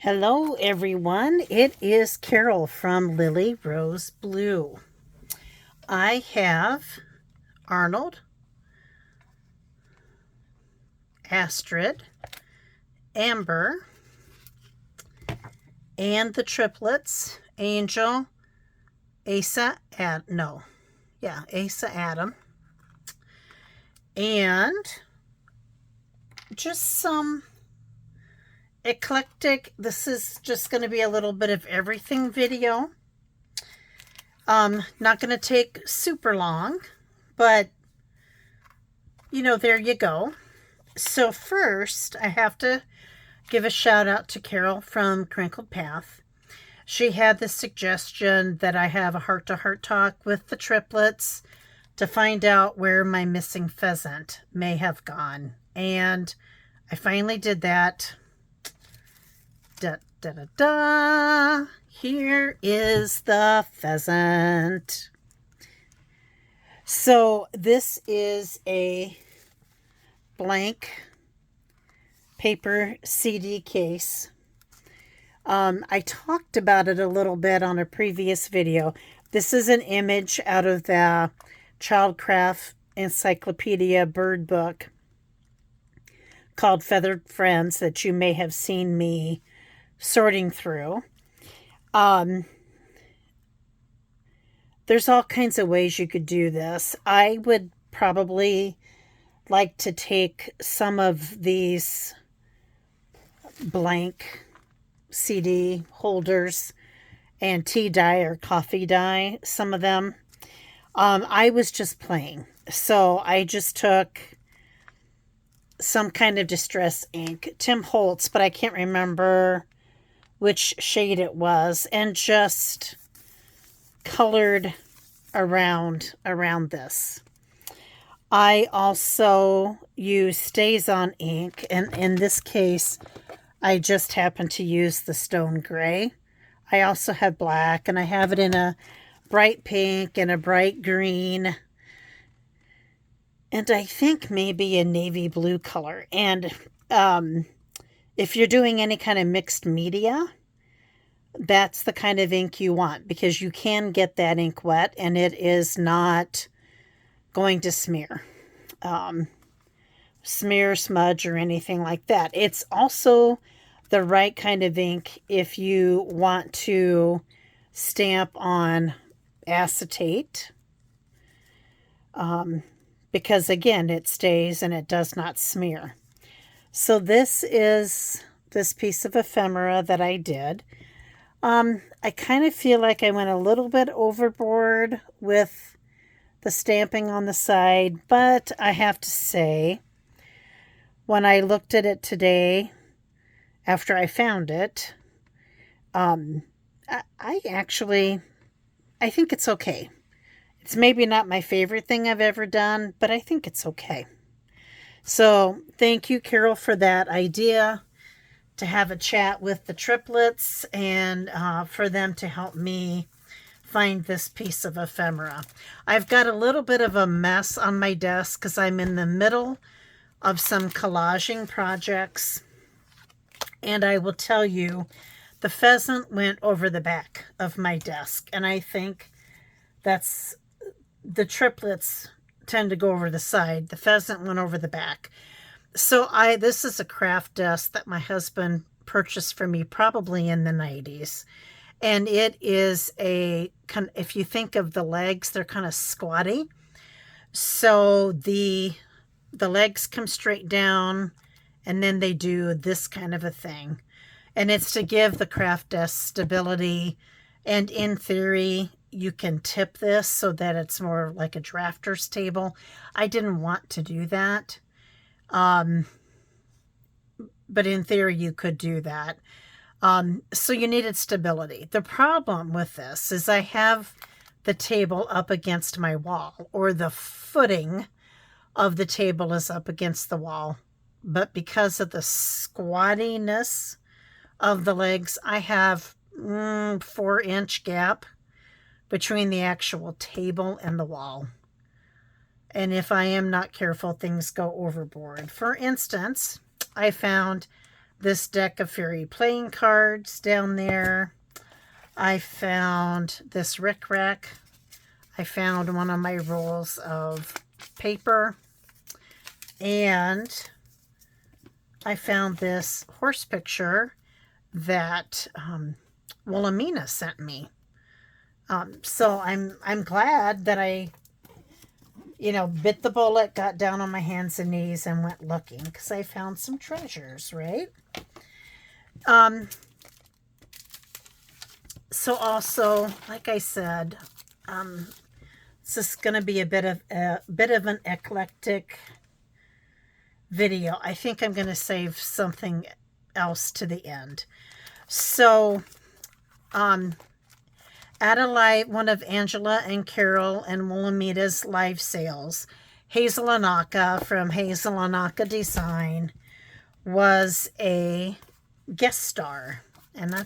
Hello, everyone. It is Carol from Lily Rose Blue. I have Arnold, Astrid, Amber, and the triplets, Angel, Asa Adam, and just some eclectic. This is just going to be a little bit of everything video. Not going to take super long, but there you go. So first, I have to give a shout out to Carol from Crinkled Path. She had the suggestion that I have a heart-to-heart talk with the triplets to find out where my missing pheasant may have gone. And I finally did that. Da, da, da, da. Here is the pheasant. So this is a blank paper CD case. I talked about it a little bit on a previous video. This is an image out of the Childcraft Encyclopedia bird book called Feathered Friends that you may have seen me sorting through. There's all kinds of ways you could do this. I would probably like to take some of these blank CD holders and tea dye or coffee dye, some of them. I was just playing. So I just took some kind of distress ink, Tim Holtz, but I can't remember which shade it was, and just colored around this. I also use StazOn ink, and in this case, I just happen to use the stone gray. I also have black, and I have it in a bright pink and a bright green, and I think maybe a navy blue color. And if you're doing any kind of mixed media, that's the kind of ink you want, because you can get that ink wet and it is not going to smear, smudge, or anything like that. It's also the right kind of ink if you want to stamp on acetate, because again, it stays and it does not smear. So this is this piece of ephemera that I did. I kind of feel like I went a little bit overboard with the stamping on the side, but I have to say, when I looked at it today, after I found it, I think it's okay. It's maybe not my favorite thing I've ever done, but I think it's okay. So thank you, Carol, for that idea to have a chat with the triplets and for them to help me find this piece of ephemera. I've got a little bit of a mess on my desk because I'm in the middle of some collaging projects. And I will tell you, the pheasant went over the back of my desk. And I think that's, the triplets tend to go over the side. The pheasant went over the back. So this is a craft desk that my husband purchased for me probably in the 90s. And it is if you think of the legs, they're kind of squatty. So the legs come straight down, and then they do this kind of a thing. And it's to give the craft desk stability. And in theory, you can tip this so that it's more like a drafter's table. I didn't want to do that. But in theory, you could do that. So you needed stability. The problem with this is I have the table up against my wall, or the footing of the table is up against the wall. But because of the squattiness of the legs, I have 4-inch gap between the actual table and the wall. And if I am not careful, things go overboard. For instance, I found this deck of fairy playing cards down there. I found this rickrack. I found one of my rolls of paper. And I found this horse picture that Wilhelmina sent me. So I'm glad that I, bit the bullet, got down on my hands and knees and went looking, because I found some treasures, right? So also, like I said, this is going to be a bit of an eclectic video. I think I'm going to save something else to the end. So, at one of Angela and Carol and Wilhelmina's live sales, Hazel Anaka from Hazel Anaka Design was a guest star. And I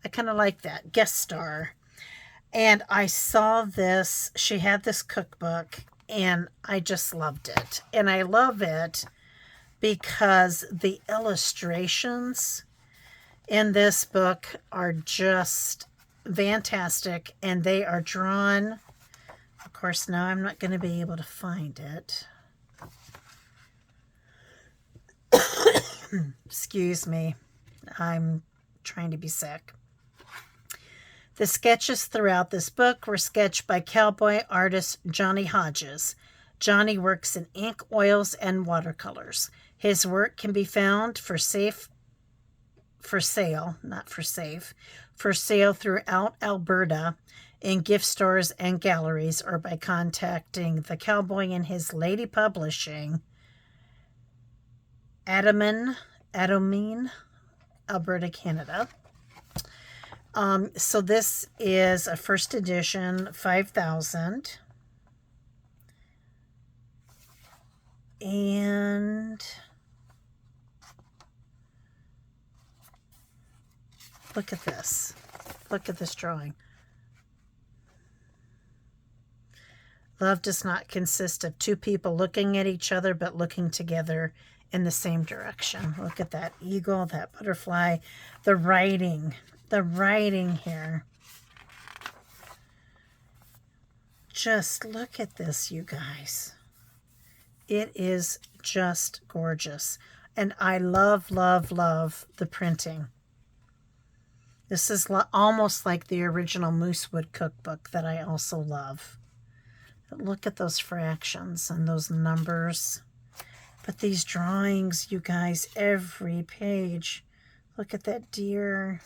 kind of like that, guest star. And I saw this, she had this cookbook, and I just loved it. And I love it because the illustrations in this book are just fantastic, and they are drawn. Of course, now I'm not going to be able to find it. Excuse me. I'm trying to be sick. The sketches throughout this book were sketched by cowboy artist Johnny Hodges. Johnny works in ink, oils, and watercolors. His work can be found for sale throughout Alberta in gift stores and galleries, or by contacting the cowboy and his lady publishing, Adamine, Alberta, Canada. So this is a first edition, 5,000. And look at this. Look at this drawing. Love does not consist of two people looking at each other, but looking together in the same direction. Look at that eagle, that butterfly, the writing here. Just look at this, you guys. It is just gorgeous. And I love, love, love the printing. This is almost like the original Moosewood cookbook that I also love. But look at those fractions and those numbers. But these drawings, you guys, every page. Look at that deer.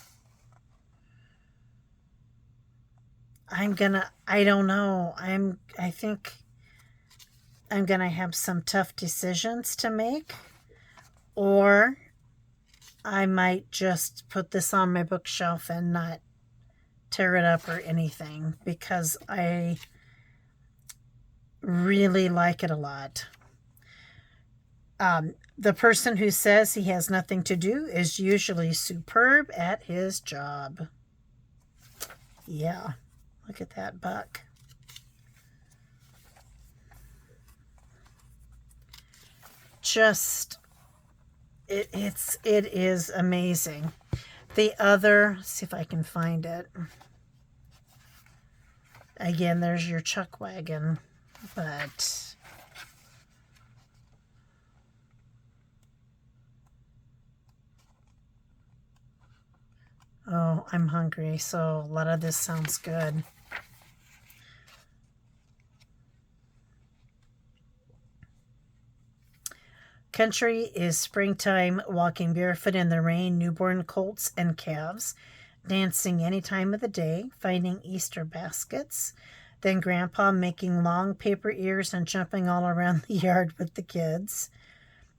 I don't know. I think I'm going to have some tough decisions to make, or I might just put this on my bookshelf and not tear it up or anything, because I really like it a lot. The person who says he has nothing to do is usually superb at his job. Yeah. Look at that buck. Just, it is amazing. The other, let's see if I can find it. Again, there's your chuck wagon, but oh, I'm hungry, so a lot of this sounds good. Country is springtime, walking barefoot in the rain, newborn colts and calves, dancing any time of the day, finding Easter baskets, then Grandpa making long paper ears and jumping all around the yard with the kids,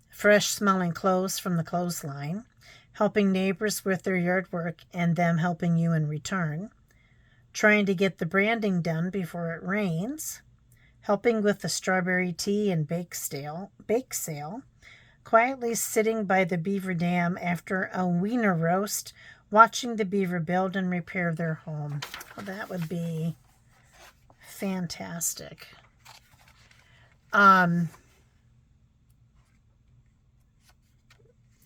fresh smelling clothes from the clothesline, helping neighbors with their yard work and them helping you in return, trying to get the branding done before it rains, helping with the strawberry tea and bake sale, quietly sitting by the beaver dam after a wiener roast, watching the beaver build and repair their home. Well, that would be fantastic. The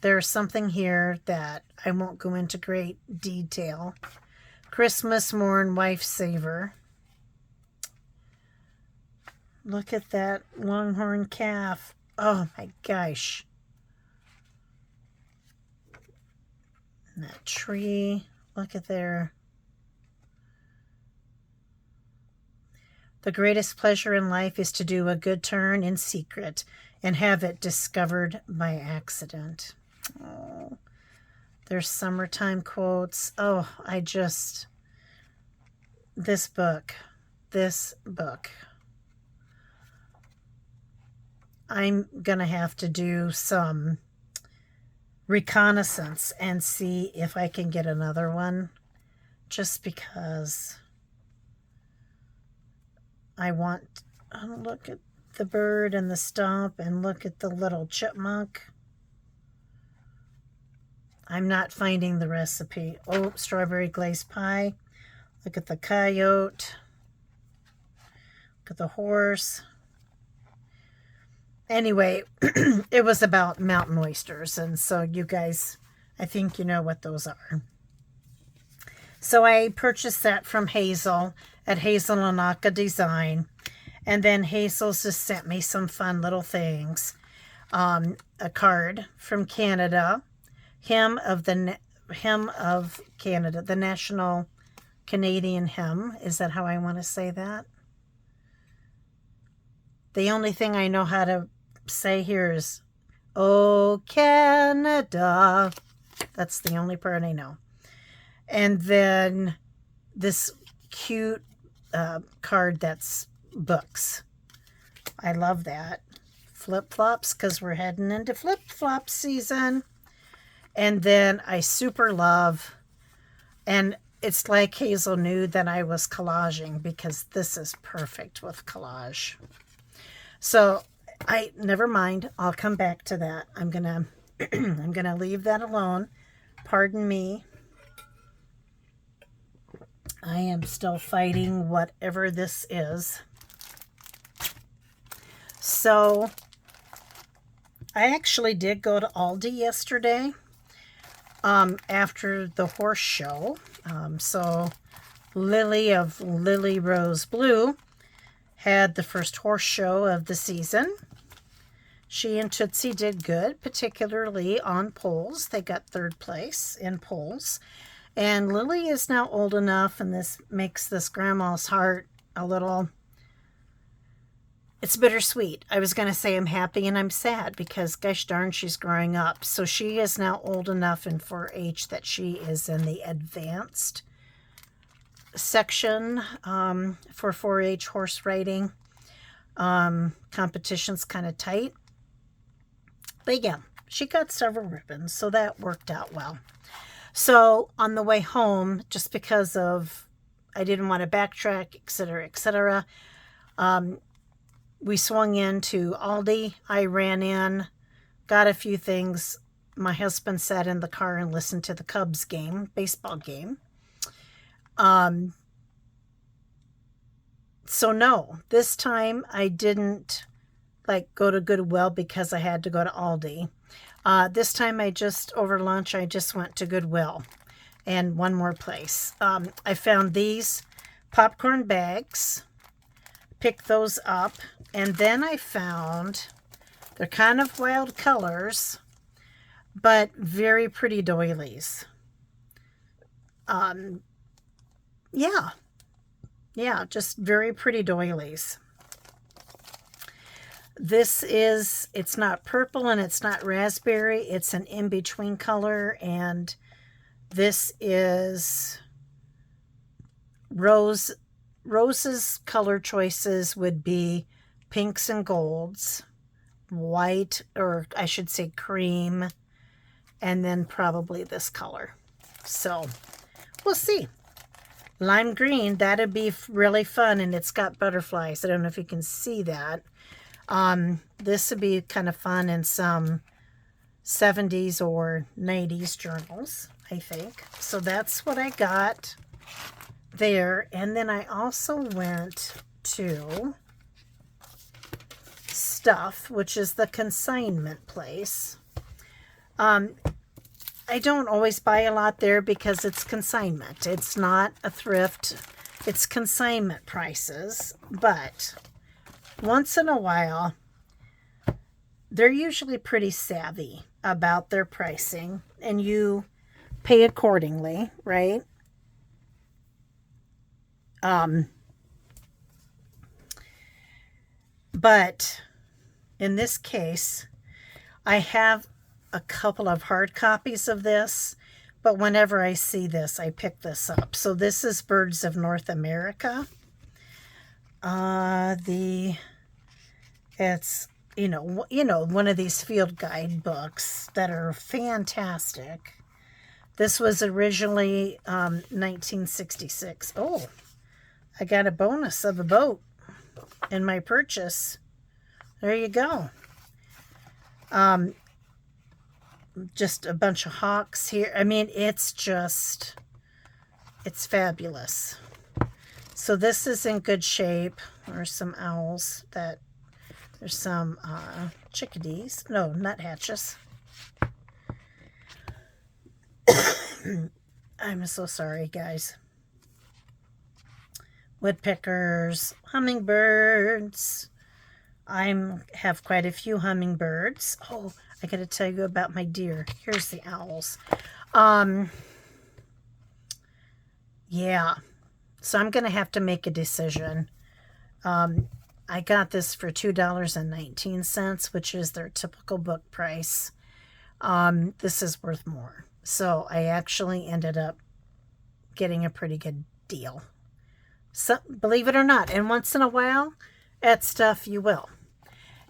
there's something here that I won't go into great detail. Christmas Morn Wife Saver. Look at that longhorn calf. Oh my gosh. And that tree. Look at there. The greatest pleasure in life is to do a good turn in secret and have it discovered by accident. Oh, there's summertime quotes. Oh, this book. I'm going to have to do some reconnaissance and see if I can get another one, just because I want to look at the bird and the stump and look at the little chipmunk. I'm not finding the recipe. Oh, strawberry glazed pie. Look at the coyote. Look at the horse. Anyway, it was about mountain oysters, and so you guys, I think you know what those are. So I purchased that from Hazel at Hazel Anaka Design, and then Hazel's just sent me some fun little things. A card from Canada, hymn of Canada, the national Canadian hymn. Is that how I want to say that? The only thing I know how to say here is, "Oh, Canada." That's the only part I know. And then this cute card that's books. I love that. Flip-flops, because we're heading into flip-flop season. And then I super love, and it's like Hazel knew that I was collaging, because this is perfect with collage. So never mind. I'll come back to that. I'm gonna leave that alone. Pardon me. I am still fighting whatever this is. So I actually did go to Aldi yesterday after the horse show. So Lily of Lily Rose Blue had the first horse show of the season. She and Tootsie did good, particularly on polls. They got third place in polls. And Lily is now old enough, and this makes this grandma's heart a little, it's bittersweet. I was going to say I'm happy and I'm sad, because gosh darn, she's growing up. So she is now old enough in 4-H that she is in the advanced section for 4-H horse riding. Competition's kind of tight. But yeah, she got several ribbons, so that worked out well. So on the way home, just because of I didn't want to backtrack, etc., we swung into Aldi. I ran in, got a few things. My husband sat in the car and listened to the Cubs game, baseball game. So no, this time I didn't go to Goodwill because I had to go to Aldi. This time over lunch, I just went to Goodwill and one more place. I found these popcorn bags, picked those up, and then I found, they're kind of wild colors, but very pretty doilies. Yeah, just very pretty doilies. It's not purple and it's not raspberry. It's an in-between color, and this is rose. Rose's color choices would be pinks and golds, white, or I should say cream, and then probably this color. So we'll see. Lime green, that'd be really fun, and it's got butterflies. I don't know if you can see that. This would be kind of fun in some 70s or 90s journals, I think. So that's what I got there. And then I also went to Stuff, which is the consignment place. Um, I don't always buy a lot there because it's consignment. It's not a thrift. It's consignment prices. But once in a while, they're usually pretty savvy about their pricing, and you pay accordingly, right? But in this case, I have a couple of hard copies of this, but whenever I see this, I pick this up. So this is Birds of North America. It's one of these field guide books that are fantastic. This was originally 1966. Oh, I got a bonus of a boat in my purchase. There you go. Just a bunch of hawks here. I mean, it's fabulous. So this is in good shape. There's some owls there's some chickadees. No, nuthatches. I'm so sorry, guys. Woodpeckers, hummingbirds. I have quite a few hummingbirds. Oh, I got to tell you about my deer. Here's the owls. Yeah. So I'm going to have to make a decision. I got this for $2.19, which is their typical book price. This is worth more. So I actually ended up getting a pretty good deal. So, believe it or not, and once in a while, at stuff you will.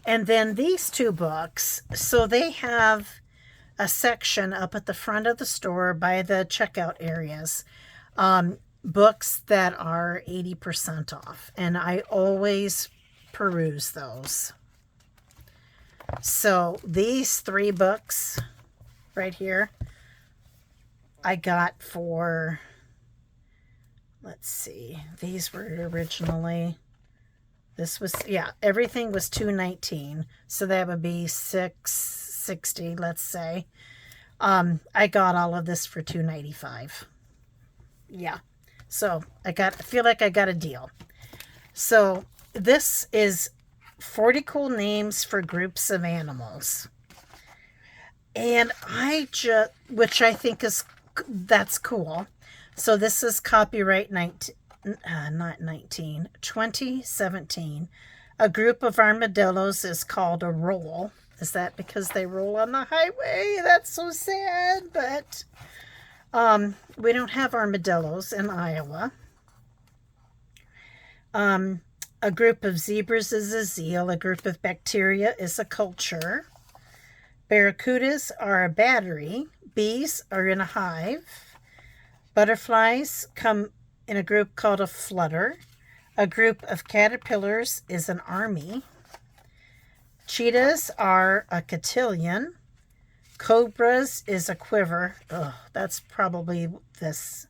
And then these two books, so they have a section up at the front of the store by the checkout areas, books that are 80% off. And I always peruse those. So these three books right here, I got for, let's see, these were originally, this was, yeah, everything was $2.19, so that would be $6.60, let's say. I got all of this for $2.95. Yeah, so I feel like I got a deal. So this is 40 cool names for groups of animals, and which I think that's cool. So this is copyright 2017. A group of armadillos is called a roll. Is that because they roll on the highway? That's so sad, but we don't have armadillos in Iowa. A group of zebras is a zeal. A group of bacteria is a culture. Barracudas are a battery. Bees are in a hive. Butterflies come in a group called a flutter. A group of caterpillars is an army. Cheetahs are a cotillion. Cobras is a quiver. Ugh, that's probably this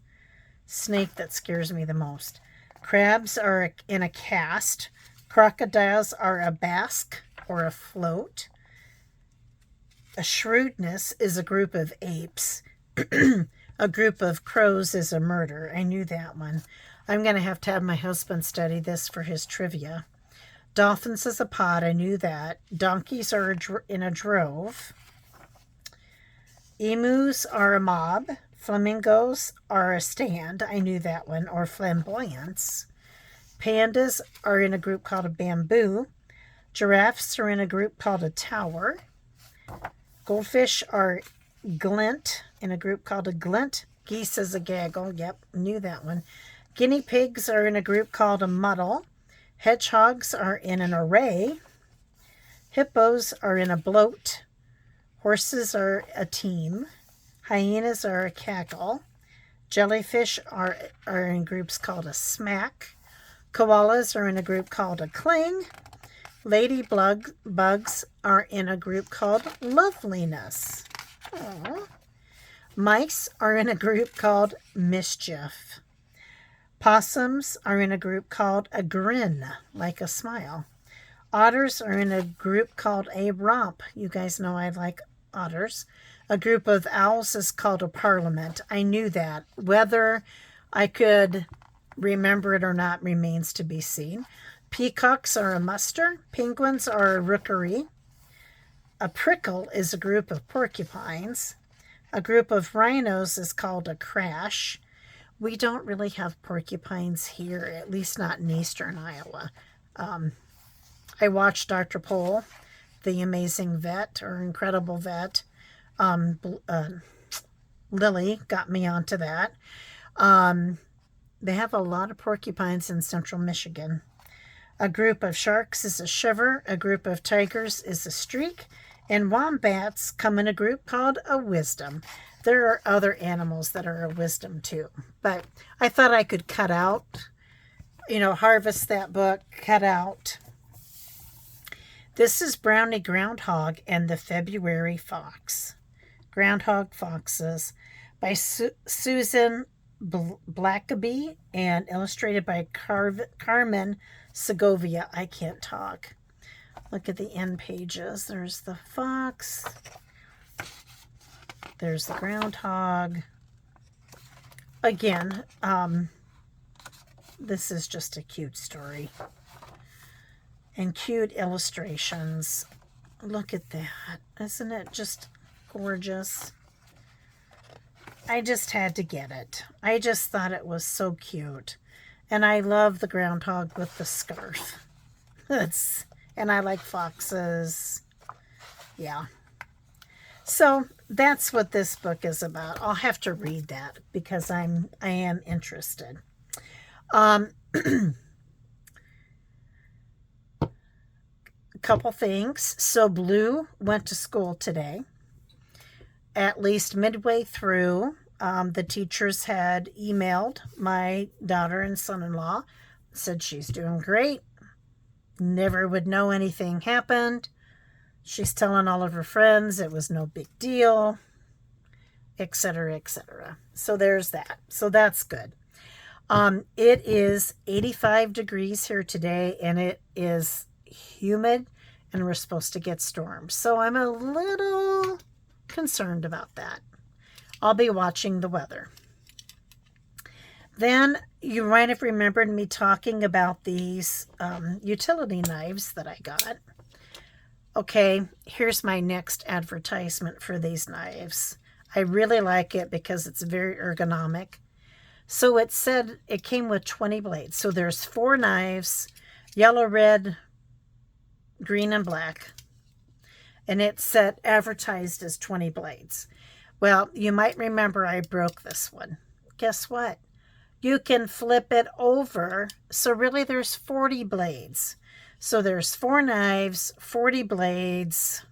snake that scares me the most. Crabs are in a cast. Crocodiles are a basque or a float. A shrewdness is a group of apes. A group of crows is a murder. I knew that one. I'm going to have my husband study this for his trivia. Dolphins is a pod. I knew that. Donkeys are in a drove. Emus are a mob. Flamingos are a stand. I knew that one. Or flamboyance. Pandas are in a group called a bamboo. Giraffes are in a group called a tower. Goldfish are glint in a group called a glint. Geese is a gaggle. Yep, knew that one. Guinea pigs are in a group called a muddle. Hedgehogs are in an array. Hippos are in a bloat. Horses are a team. Hyenas are a cackle. Jellyfish are in groups called a smack. Koalas are in a group called a cling. Ladybugs are in a group called loveliness. Aww. Mice are in a group called mischief. Possums are in a group called a grin, like a smile. Otters are in a group called a romp. You guys know I like otters. A group of owls is called a parliament. I knew that. Whether I could remember it or not remains to be seen. Peacocks are a muster. Penguins are a rookery. A prickle is a group of porcupines. A group of rhinos is called a crash. We don't really have porcupines here, at least not in eastern Iowa. I watched Dr. Pohl, the amazing vet or incredible vet. Lily got me onto that. They have a lot of porcupines in central Michigan. A group of sharks is a shiver. A group of tigers is a streak. And wombats come in a group called a wisdom. There are other animals that are a wisdom too. But I thought I could cut out, harvest that book, cut out. This is Brownie Groundhog and the February Fox. Groundhog Foxes by Susan Blackaby and illustrated by Carmen Segovia. I can't talk. Look at the end pages. There's the fox. There's the groundhog. Again, this is just a cute story. And cute illustrations. Look at that. Isn't it just gorgeous? I just had to get it. I just thought it was so cute. And I love the groundhog with the scarf. And I like foxes. Yeah. So that's what this book is about. I'll have to read that because I am interested. A couple things. So Blue went to school today. At least midway through, the teachers had emailed my daughter and son-in-law, said she's doing great. Never would know anything happened. She's telling all of her friends it was no big deal, etc., etc. So there's that. So that's good. It is 85 degrees here today, and it is humid, and we're supposed to get storms. So I'm a little concerned about that. I'll be watching the weather. Then you might have remembered me talking about these utility knives that I got. Okay, here's my next advertisement for these knives. I really like it because it's very ergonomic. So it said it came with 20 blades. So there's 4 knives, yellow, red, green, and black. And it said advertised as 20 blades. Well, you might remember I broke this one. Guess what? You can flip it over. So really there's 40 blades. So there's 4 knives, 40 blades.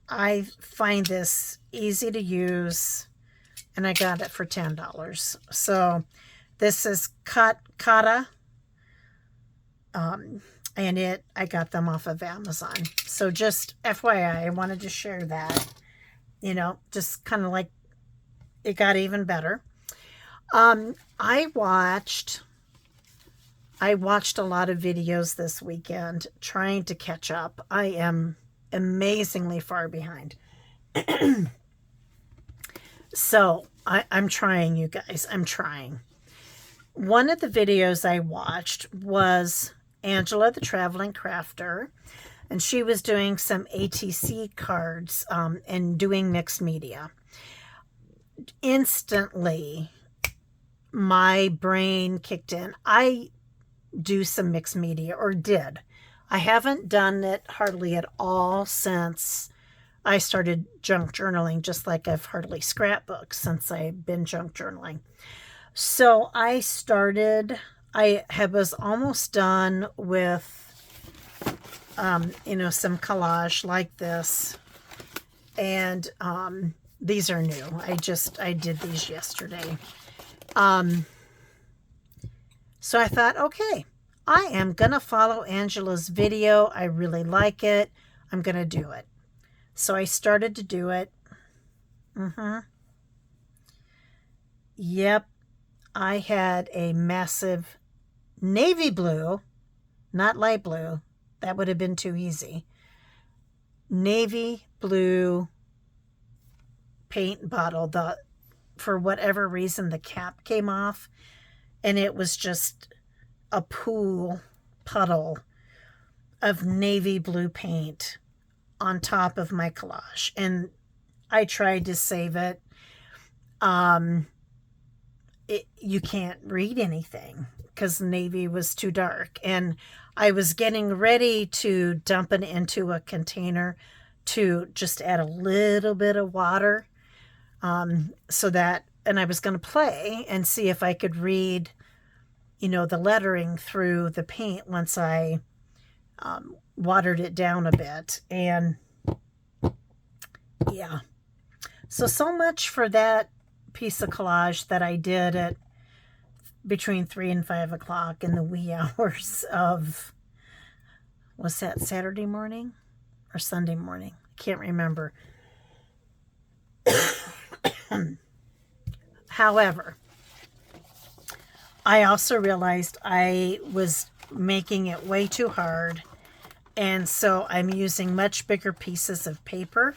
I find this easy to use, and I got it for $10. So this is Kata, and I got them off of Amazon. So just FYI, I wanted to share that, just kind of like it got even better. I watched a lot of videos this weekend trying to catch up. I am amazingly far behind. So I'm trying, you guys. I'm trying. One of the videos I watched was Angela, the Traveling Crafter, and she was doing some ATC cards and doing mixed media. Instantly, my brain kicked in. I do some mixed media, or did. I haven't done it hardly at all since I started junk journaling, just like I've hardly scrapbooked since I've been junk journaling. So I was almost done with, some collage like this. And these are new. I did these yesterday. So I thought, okay, I am going to follow Angela's video. I really like it. I'm going to do it. So I started to do it. Yep. I had a massive navy blue, not light blue. That would have been too easy. Navy blue paint bottle, for whatever reason, the cap came off, and it was just a puddle of navy blue paint on top of my collage. And I tried to save it. You can't read anything because navy was too dark. And I was getting ready to dump it into a container to just add a little bit of water, so that, and I was going to play and see if I could read, the lettering through the paint once I watered it down a bit. And yeah, so much for that piece of collage that I did at between 3 and 5 o'clock in the wee hours of, was that Saturday morning or Sunday morning? I can't remember. However, I also realized I was making it way too hard, and so I'm using much bigger pieces of paper,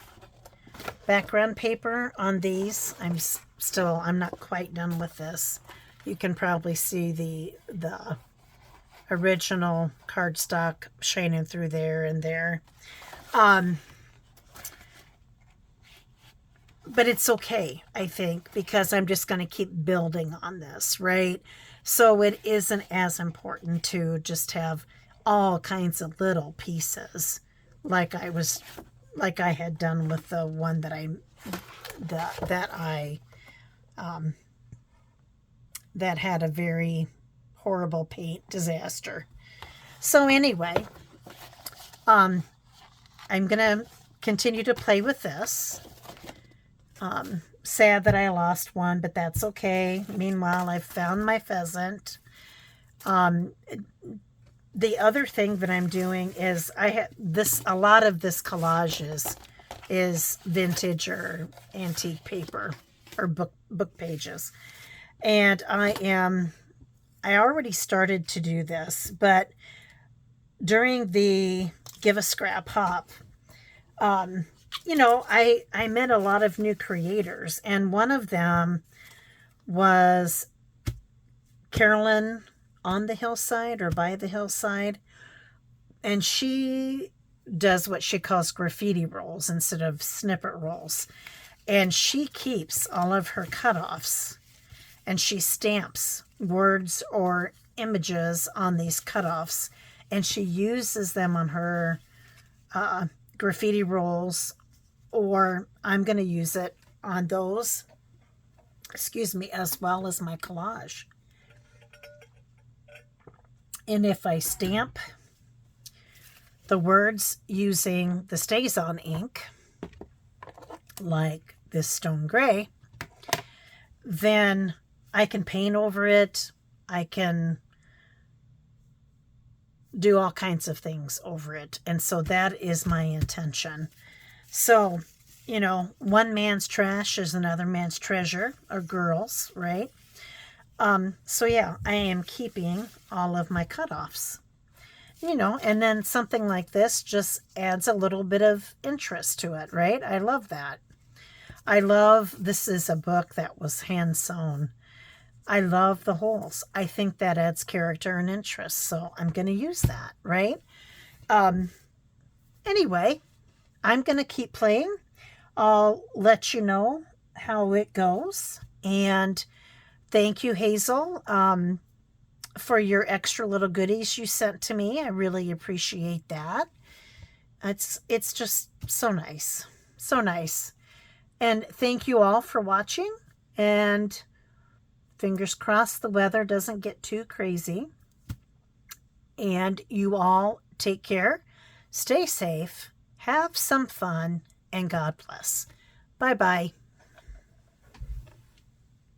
background paper on these. I'm not quite done with this. You can probably see the original cardstock shining through there and there. But it's okay, I think, because I'm just going to keep building on this, right? So it isn't as important to just have all kinds of little pieces like I had done with the one that had a very horrible paint disaster. So anyway, I'm going to continue to play with this. Sad that I lost one, but that's okay. Meanwhile, I've found my pheasant. The other thing that I'm doing is a lot of this collage is vintage or antique paper or book pages. And I already started to do this, but during the Give a Scrap Hop, I met a lot of new creators, and one of them was Carolyn on the Hillside or by the Hillside, and she does what she calls graffiti rolls instead of snippet rolls, and she keeps all of her cutoffs, and she stamps words or images on these cutoffs, and she uses them on her graffiti rolls, or I'm going to use it on those, as well as my collage. And if I stamp the words using the StazOn ink, like this stone gray, then I can paint over it. I can do all kinds of things over it. And so that is my intention. So, one man's trash is another man's treasure, or girls, right? So yeah, I am keeping all of my cutoffs, and then something like this just adds a little bit of interest to it, right? I love that. This is a book that was hand sewn. I love the holes. I think that adds character and interest, so I'm going to use that, right? Anyway, I'm going to keep playing. I'll let you know how it goes. And thank you, Hazel, for your extra little goodies you sent to me. I really appreciate that. It's just so nice. So nice. And thank you all for watching. And fingers crossed the weather doesn't get too crazy. And you all take care. Stay safe. Have some fun. And God bless. Bye-bye.